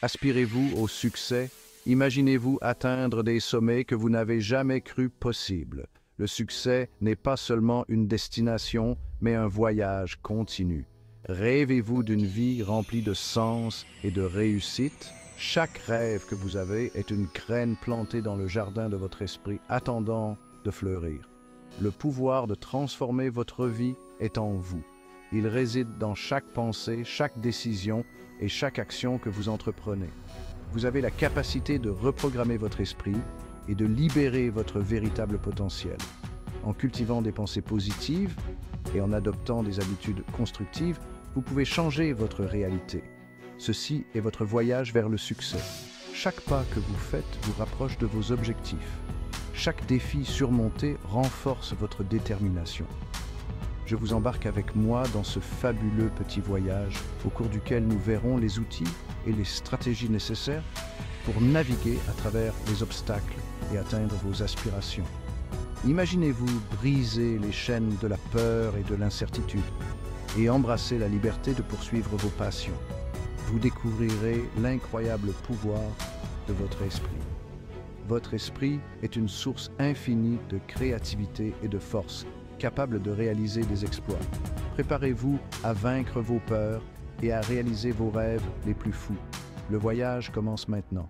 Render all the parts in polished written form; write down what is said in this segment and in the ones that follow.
Aspirez-vous au succès? Imaginez-vous atteindre des sommets que vous n'avez jamais cru possibles. Le succès n'est pas seulement une destination, mais un voyage continu. Rêvez-vous d'une vie remplie de sens et de réussite? Chaque rêve que vous avez est une graine plantée dans le jardin de votre esprit, attendant de fleurir. Le pouvoir de transformer votre vie est en vous. Il réside dans chaque pensée, chaque décision et chaque action que vous entreprenez. Vous avez la capacité de reprogrammer votre esprit et de libérer votre véritable potentiel. En cultivant des pensées positives et en adoptant des habitudes constructives, vous pouvez changer votre réalité. Ceci est votre voyage vers le succès. Chaque pas que vous faites vous rapproche de vos objectifs. Chaque défi surmonté renforce votre détermination. Je vous embarque avec moi dans ce fabuleux petit voyage au cours duquel nous verrons les outils et les stratégies nécessaires pour naviguer à travers les obstacles et atteindre vos aspirations. Imaginez-vous briser les chaînes de la peur et de l'incertitude et embrasser la liberté de poursuivre vos passions. Vous découvrirez l'incroyable pouvoir de votre esprit. Votre esprit est une source infinie de créativité et de force, capable de réaliser des exploits. Préparez-vous à vaincre vos peurs et à réaliser vos rêves les plus fous. Le voyage commence maintenant.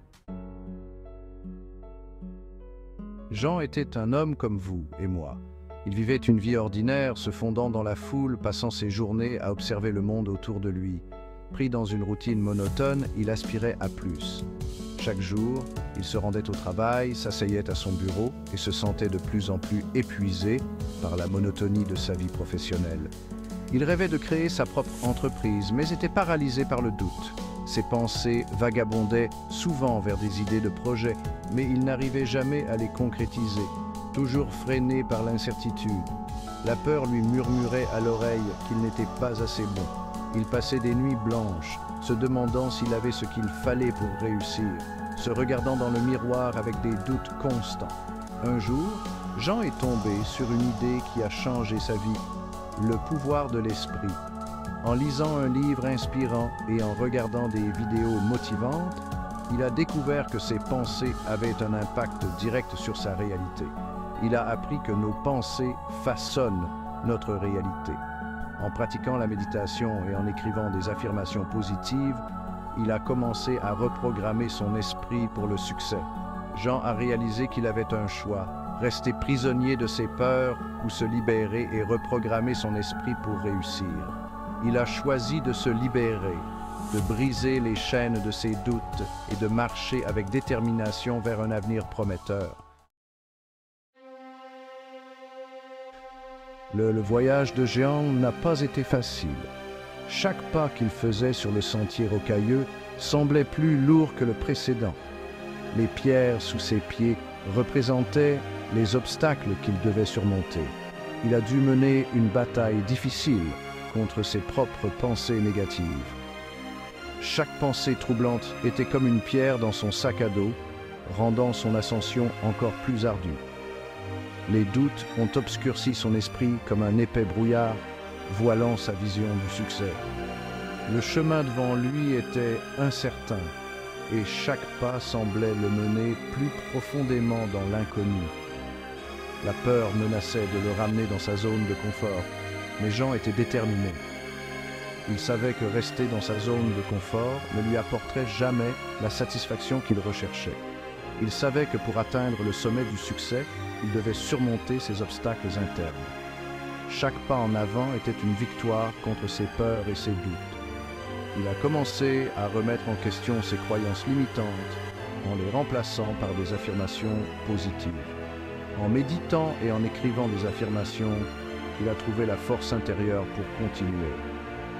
Jean était un homme comme vous et moi. Il vivait une vie ordinaire, se fondant dans la foule, passant ses journées à observer le monde autour de lui. Pris dans une routine monotone, il aspirait à plus. Chaque jour, il se rendait au travail, s'asseyait à son bureau et se sentait de plus en plus épuisé par la monotonie de sa vie professionnelle. Il rêvait de créer sa propre entreprise, mais était paralysé par le doute. Ses pensées vagabondaient souvent vers des idées de projets, mais il n'arrivait jamais à les concrétiser, toujours freiné par l'incertitude. La peur lui murmurait à l'oreille qu'il n'était pas assez bon. Il passait des nuits blanches, se demandant s'il avait ce qu'il fallait pour réussir, se regardant dans le miroir avec des doutes constants. Un jour, Jean est tombé sur une idée qui a changé sa vie, le pouvoir de l'esprit. En lisant un livre inspirant et en regardant des vidéos motivantes, il a découvert que ses pensées avaient un impact direct sur sa réalité. Il a appris que nos pensées façonnent notre réalité. En pratiquant la méditation et en écrivant des affirmations positives, il a commencé à reprogrammer son esprit pour le succès. Jean a réalisé qu'il avait un choix, rester prisonnier de ses peurs ou se libérer et reprogrammer son esprit pour réussir. Il a choisi de se libérer, de briser les chaînes de ses doutes et de marcher avec détermination vers un avenir prometteur. Le voyage de Jean n'a pas été facile. Chaque pas qu'il faisait sur le sentier rocailleux semblait plus lourd que le précédent. Les pierres sous ses pieds représentaient les obstacles qu'il devait surmonter. Il a dû mener une bataille difficile contre ses propres pensées négatives. Chaque pensée troublante était comme une pierre dans son sac à dos, rendant son ascension encore plus ardue. Les doutes ont obscurci son esprit comme un épais brouillard, voilant sa vision du succès. Le chemin devant lui était incertain, et chaque pas semblait le mener plus profondément dans l'inconnu. La peur menaçait de le ramener dans sa zone de confort, mais Jean était déterminé. Il savait que rester dans sa zone de confort ne lui apporterait jamais la satisfaction qu'il recherchait. Il savait que pour atteindre le sommet du succès, il devait surmonter ses obstacles internes. Chaque pas en avant était une victoire contre ses peurs et ses doutes. Il a commencé à remettre en question ses croyances limitantes en les remplaçant par des affirmations positives. En méditant et en écrivant des affirmations, il a trouvé la force intérieure pour continuer.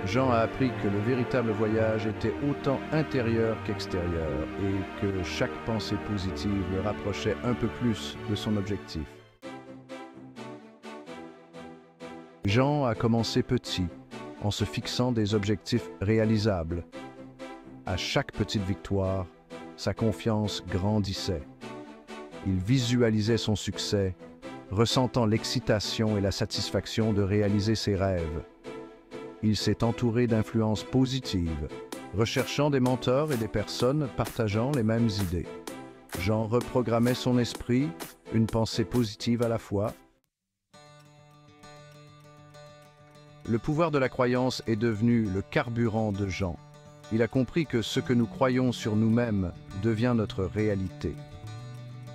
Jean a appris que le véritable voyage était autant intérieur qu'extérieur et que chaque pensée positive le rapprochait un peu plus de son objectif. Jean a commencé petit, en se fixant des objectifs réalisables. À chaque petite victoire, sa confiance grandissait. Il visualisait son succès, ressentant l'excitation et la satisfaction de réaliser ses rêves. Il s'est entouré d'influences positives, recherchant des mentors et des personnes partageant les mêmes idées. Jean reprogrammait son esprit, une pensée positive à la fois. Le pouvoir de la croyance est devenu le carburant de Jean. Il a compris que ce que nous croyons sur nous-mêmes devient notre réalité.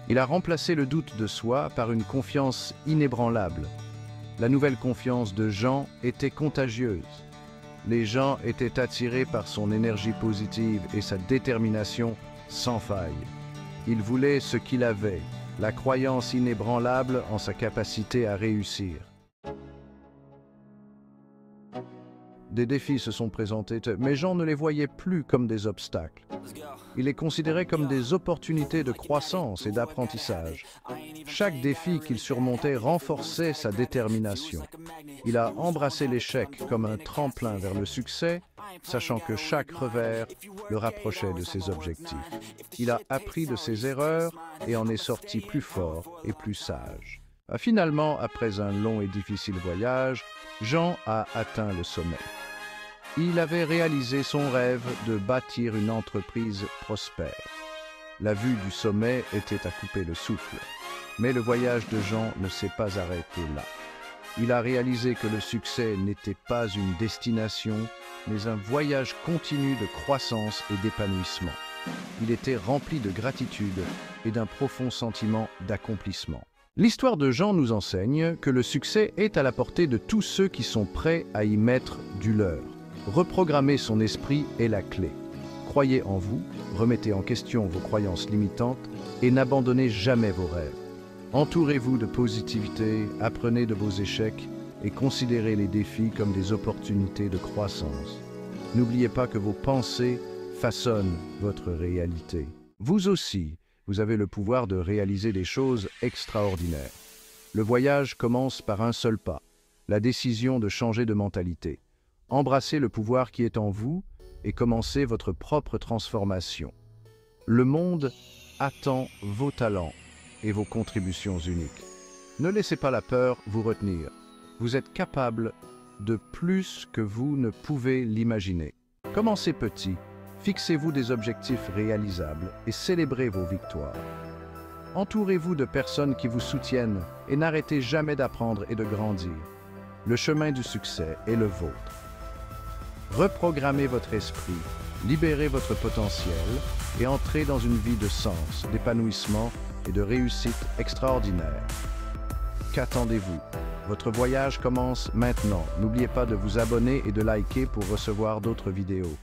Il a remplacé le doute de soi par une confiance inébranlable. La nouvelle confiance de Jean était contagieuse. Les gens étaient attirés par son énergie positive et sa détermination sans faille. Il voulait ce qu'il avait, la croyance inébranlable en sa capacité à réussir. Des défis se sont présentés, mais Jean ne les voyait plus comme des obstacles. Il les considérait comme des opportunités de croissance et d'apprentissage. Chaque défi qu'il surmontait renforçait sa détermination. Il a embrassé l'échec comme un tremplin vers le succès, sachant que chaque revers le rapprochait de ses objectifs. Il a appris de ses erreurs et en est sorti plus fort et plus sage. Finalement, après un long et difficile voyage, Jean a atteint le sommet. Il avait réalisé son rêve de bâtir une entreprise prospère. La vue du sommet était à couper le souffle. Mais le voyage de Jean ne s'est pas arrêté là. Il a réalisé que le succès n'était pas une destination, mais un voyage continu de croissance et d'épanouissement. Il était rempli de gratitude et d'un profond sentiment d'accomplissement. L'histoire de Jean nous enseigne que le succès est à la portée de tous ceux qui sont prêts à y mettre du leur. Reprogrammer son esprit est la clé. Croyez en vous, remettez en question vos croyances limitantes et n'abandonnez jamais vos rêves. Entourez-vous de positivité, apprenez de vos échecs et considérez les défis comme des opportunités de croissance. N'oubliez pas que vos pensées façonnent votre réalité. Vous aussi, vous avez le pouvoir de réaliser des choses extraordinaires. Le voyage commence par un seul pas, la décision de changer de mentalité. Embrassez le pouvoir qui est en vous et commencez votre propre transformation. Le monde attend vos talents et vos contributions uniques. Ne laissez pas la peur vous retenir. Vous êtes capable de plus que vous ne pouvez l'imaginer. Commencez petit, fixez-vous des objectifs réalisables et célébrez vos victoires. Entourez-vous de personnes qui vous soutiennent et n'arrêtez jamais d'apprendre et de grandir. Le chemin du succès est le vôtre. Reprogrammez votre esprit, libérez votre potentiel et entrez dans une vie de sens, d'épanouissement et de réussite extraordinaire. Qu'attendez-vous? Votre voyage commence maintenant. N'oubliez pas de vous abonner et de liker pour recevoir d'autres vidéos.